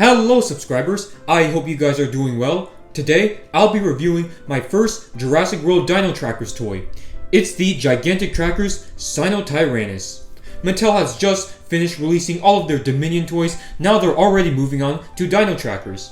Hello subscribers, I hope you guys are doing well. Today, I'll be reviewing my first Jurassic World Dino Trackers toy. It's the Gigantic Trackers Sinotyrannus. Mattel has just finished releasing all of their Dominion toys, now they're already moving on to Dino Trackers.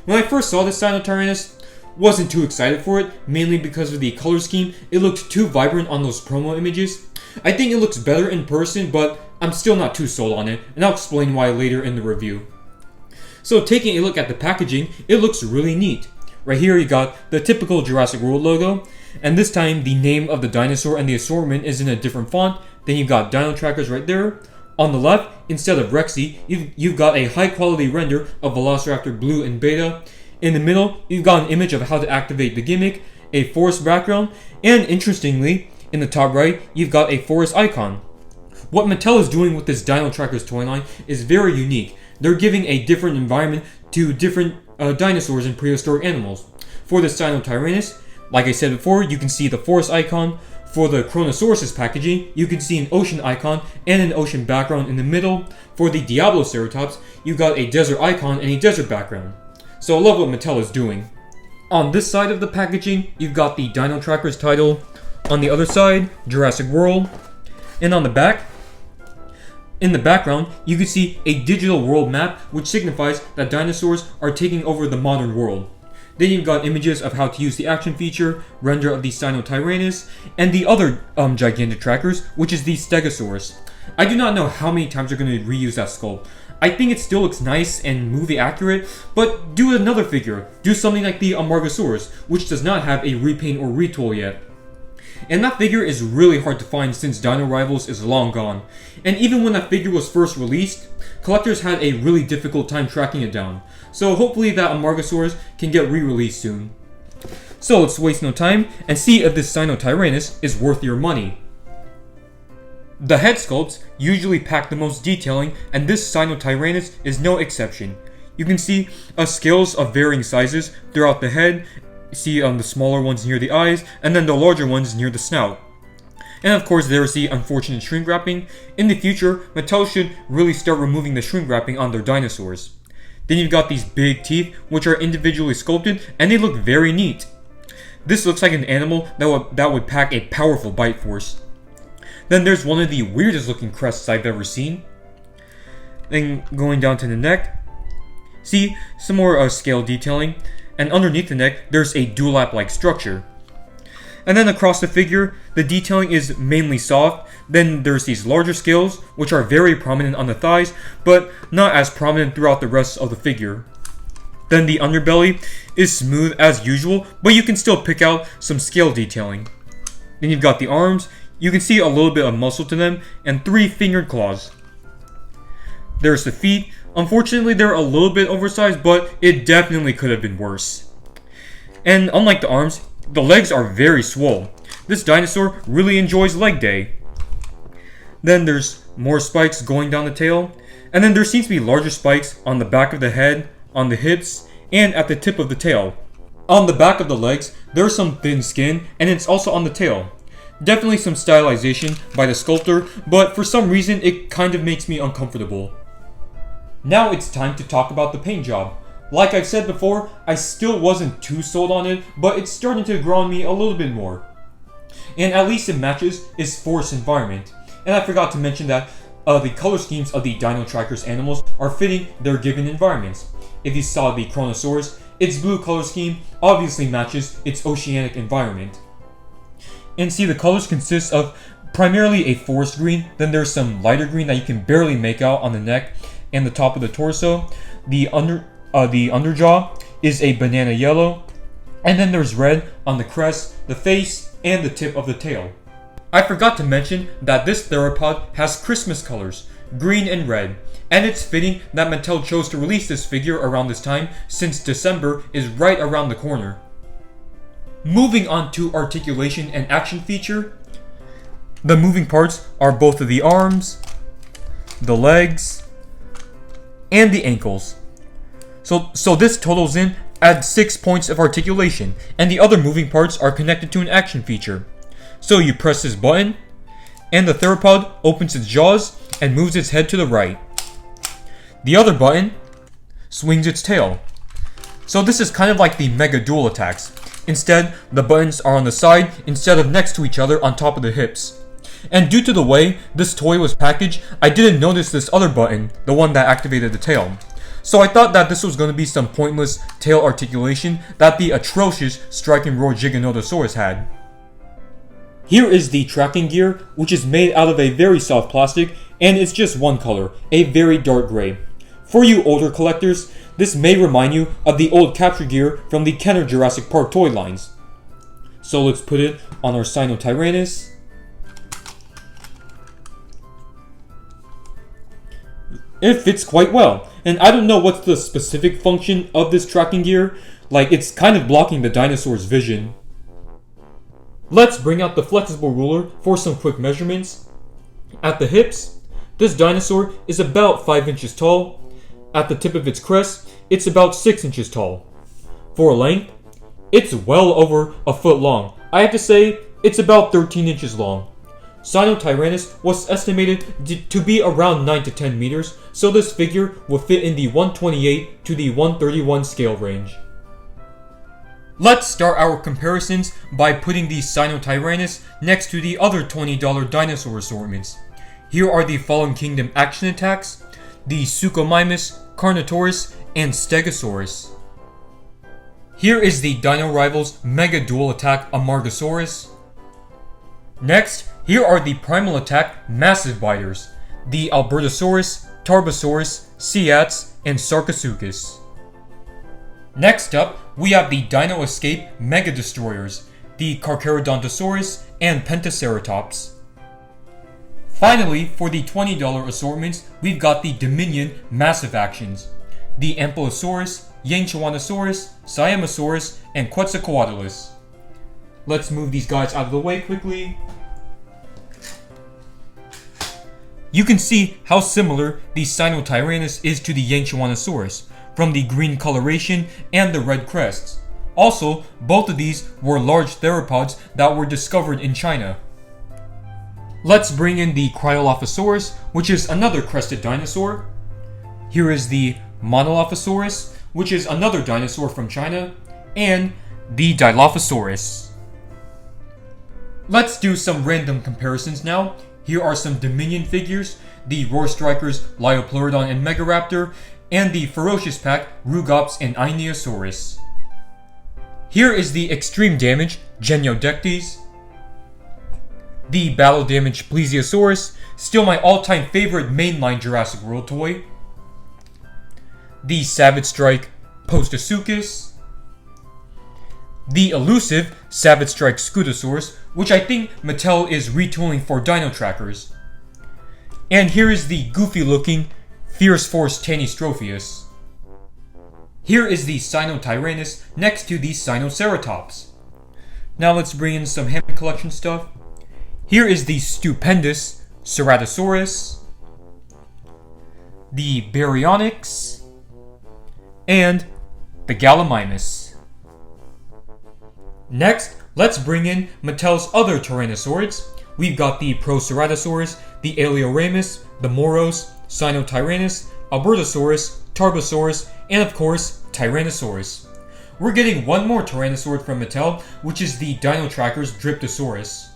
When I first saw this Sinotyrannus, wasn't too excited for it, mainly because of the color scheme. It looked too vibrant on those promo images. I think it looks better in person, but I'm still not too sold on it, and I'll explain why later in the review. So taking a look at the packaging, it looks really neat. Right here you got the typical Jurassic World logo, and this time the name of the dinosaur and the assortment is in a different font. Then you've got Dino Trackers right there. On the left, instead of Rexy, you've got a high quality render of Velociraptor Blue and Beta. In the middle, you've got an image of how to activate the gimmick, a forest background, and interestingly, in the top right, you've got a forest icon. What Mattel is doing with this Dino Trackers toy line is very unique. They're giving a different environment to different dinosaurs and prehistoric animals. For the Sinotyrannus, like I said before, you can see the forest icon. For the Chronosaurus packaging, you can see an ocean icon and an ocean background in the middle. For the Diabloceratops, you got a desert icon and a desert background. So I love what Mattel is doing. On this side of the packaging, you've got the Dino Trackers title. On the other side, Jurassic World. And on the back, in the background, you can see a digital world map, which signifies that dinosaurs are taking over the modern world. Then you've got images of how to use the action feature, render of the Sinotyrannus, and the other gigantic trackers, which is the Stegosaurus. I do not know how many times they're going to reuse that sculpt. I think it still looks nice and movie accurate, but do another figure. Do something like the Amargasaurus, which does not have a repaint or retool yet. And that figure is really hard to find since Dino Rivals is long gone. And even when that figure was first released, collectors had a really difficult time tracking it down. So hopefully that Amargasaurus can get re-released soon. So let's waste no time and see if this Sinotyrannus is worth your money. The head sculpts usually pack the most detailing, and this Sinotyrannus is no exception. You can see scales of varying sizes throughout the head. See the smaller ones near the eyes, and then the larger ones near the snout. And of course there is the unfortunate shrink wrapping. In the future, Mattel should really start removing the shrink wrapping on their dinosaurs. Then you've got these big teeth, which are individually sculpted, and they look very neat. This looks like an animal that would pack a powerful bite force. Then there's one of the weirdest looking crests I've ever seen. Then going down to the neck, see some more scale detailing. And underneath the neck, there's a dewlap-like structure. And then across the figure, the detailing is mainly soft. Then there's these larger scales, which are very prominent on the thighs, but not as prominent throughout the rest of the figure. Then the underbelly is smooth as usual, but you can still pick out some scale detailing. Then you've got the arms. You can see a little bit of muscle to them, and 3 fingered claws. There's the feet. Unfortunately, they're a little bit oversized, but it definitely could have been worse. And unlike the arms, the legs are very swole. This dinosaur really enjoys leg day. Then there's more spikes going down the tail. And then there seems to be larger spikes on the back of the head, on the hips, and at the tip of the tail. On the back of the legs, there's some thin skin, and it's also on the tail. Definitely some stylization by the sculptor, but for some reason it kind of makes me uncomfortable. Now it's time to talk about the paint job. Like I've said before, I still wasn't too sold on it, but it's starting to grow on me a little bit more. And at least it matches its forest environment. And I forgot to mention that the color schemes of the Dino Trackers animals are fitting their given environments. If you saw the Chronosaurus, its blue color scheme obviously matches its oceanic environment. And see, the colors consist of primarily a forest green, then there's some lighter green that you can barely make out on the neck and the top of the torso. The underjaw is a banana yellow, and then there's red on the crest, the face, and the tip of the tail. I forgot to mention that this theropod has Christmas colors, green and red, and it's fitting that Mattel chose to release this figure around this time since December is right around the corner. Moving on to articulation and action feature, the moving parts are both of the arms, the legs, and the ankles. So this totals in at 6 points of articulation, and the other moving parts are connected to an action feature. So you press this button, and the theropod opens its jaws and moves its head to the right. The other button swings its tail. So this is kind of like the Mega Dual attacks. Instead, the buttons are on the side instead of next to each other on top of the hips. And due to the way this toy was packaged, I didn't notice this other button, the one that activated the tail. So I thought that this was going to be some pointless tail articulation that the atrocious Striking Roar Giganotosaurus had. Here is the tracking gear, which is made out of a very soft plastic, and it's just one color, a very dark gray. For you older collectors, this may remind you of the old capture gear from the Kenner Jurassic Park toy lines. So let's put it on our Sinotyrannus. It fits quite well, and I don't know what's the specific function of this tracking gear, like it's kind of blocking the dinosaur's vision. Let's bring out the flexible ruler for some quick measurements. At the hips, this dinosaur is about 5 inches tall. At the tip of its crest, it's about 6 inches tall. For length, it's well over a foot long. I have to say, it's about 13 inches long. Sinotyrannus was estimated to be around 9 to 10 meters, so this figure will fit in the 128 to the 131 scale range. Let's start our comparisons by putting the Sinotyrannus next to the other $20 dinosaur assortments. Here are the Fallen Kingdom action attacks, the Suchomimus, Carnotaurus, and Stegosaurus. Here is the Dino Rivals Mega Dual Attack Amargasaurus. Next, here are the Primal Attack Massive Biters, the Albertosaurus, Tarbosaurus, Seats, and Sarcosuchus. Next up, we have the Dino Escape Mega Destroyers, the Carcharodontosaurus, and Pentaceratops. Finally, for the $20 assortments, we've got the Dominion Massive Actions, the Ankylosaurus, Yangchuanosaurus, Siamosaurus, and Quetzalcoatlus. Let's move these guys out of the way quickly. You can see how similar the Sinotyrannus is to the Yangchuanosaurus, from the green coloration and the red crests. Also, both of these were large theropods that were discovered in China. Let's bring in the Cryolophosaurus, which is another crested dinosaur. Here is the Monolophosaurus, which is another dinosaur from China, and the Dilophosaurus. Let's do some random comparisons now. Here are some Dominion figures, the Roar Strikers Liopleurodon and Megaraptor, and the Ferocious Pack Rugops and Aeneosaurus. Here is the Extreme Damage Geniodectes, the Battle Damage Plesiosaurus, still my all-time favorite mainline Jurassic World toy, the Savage Strike Postosuchus, the elusive Savage Strike Scutosaurus, which I think Mattel is retooling for Dino Trackers. And here is the goofy-looking Fierce Force Tanystropheus. Here is the Sinotyrannus next to the Sinoceratops. Now let's bring in some Hammond Collection stuff. Here is the stupendous Ceratosaurus, the Baryonyx, and the Gallimimus. Next, let's bring in Mattel's other Tyrannosaurids. We've got the Proceratosaurus, the Alioramus, the Moros, Sinotyrannus, Albertosaurus, Tarbosaurus, and of course, Tyrannosaurus. We're getting one more Tyrannosaurid from Mattel, which is the Dino Trackers Dryptosaurus.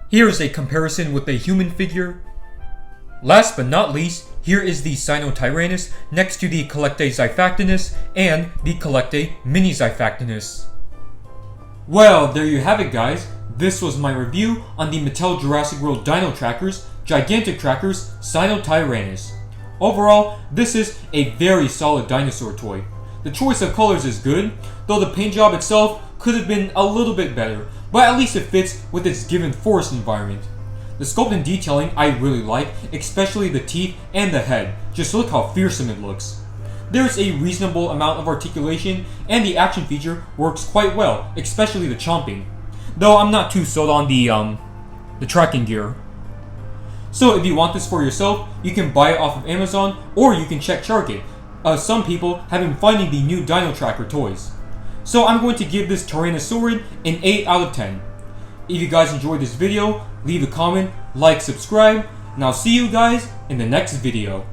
Here's a comparison with a human figure. Last but not least, here is the Sinotyrannus next to the Collectaexiphactinus and the Collectae Minixiphactinus. Well, there you have it, guys. This was my review on the Mattel Jurassic World Dino Trackers, Gigantic Trackers, Sinotyrannus. Overall, this is a very solid dinosaur toy. The choice of colors is good, though the paint job itself could have been a little bit better, but at least it fits with its given forest environment. The sculpt and detailing I really like, especially the teeth and the head. Just look how fearsome it looks. There's a reasonable amount of articulation, and the action feature works quite well, especially the chomping. Though I'm not too sold on the tracking gear. So if you want this for yourself, you can buy it off of Amazon, or you can check Charget. Some people have been finding the new Dino Tracker toys. So I'm going to give this Tyrannosaurid an 8 out of 10. If you guys enjoyed this video, leave a comment, like, subscribe, and I'll see you guys in the next video.